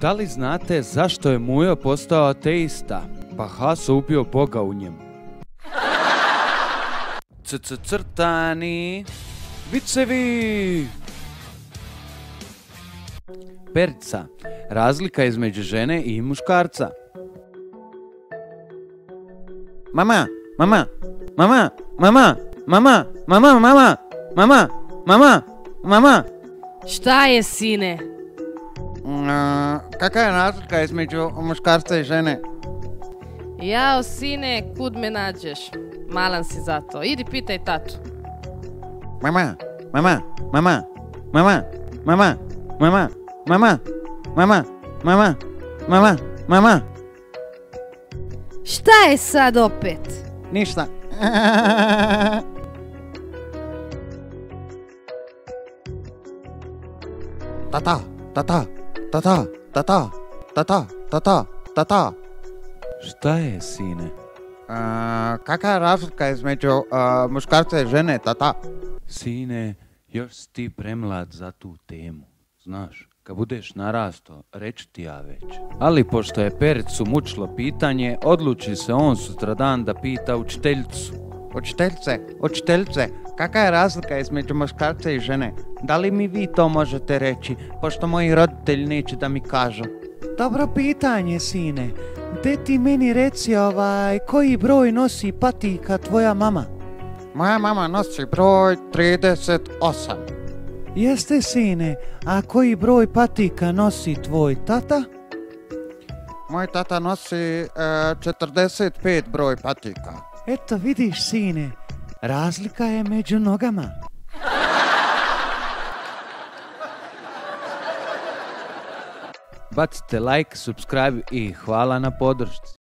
Da li znate zašto je Mujo postao ateista? Pa Haso ubio Boga u njemu. Crtani vicevi. Perica. Razlika između žene i muškarca. Mama, mama, mama, mama, mama, mama, mama, mama, mama, mama. Šta je, sine? Kakva je razlika između muškarca i žene? Jao, sine, kud me nađeš? Malan si za to. Idi pitaj tatu. Mama, mama, mama, mama, mama, mama, mama, mama, mama, mama, mama. Šta je sad opet? Ništa. Tata, tata, tata, tata, tata, tata, tata. Šta je, sine? Kakva je razlika između muškarca i žene, tata? Sine, još si ti premlad za tu temu. Znaš, kad budeš narasto, reći ti ja već. Ali pošto je Pericu mučilo pitanje, odluči se on sutradan da pita učiteljicu. Učiteljice, kakva je razlika između muškarca i žene? Da li mi vi to možete reći, pošto moji roditelji neće da mi kažu? Dobro pitanje, sine. Gde ti meni reci koji broj nosi patika tvoja mama? Moja mama nosi broj 38. Jeste, sine, a koji broj patika nosi tvoj tata? Moj tata nosi 45 broj patika. Eto vidiš, sine, razlika je među nogama. Bacite like, subscribe i hvala na podršci.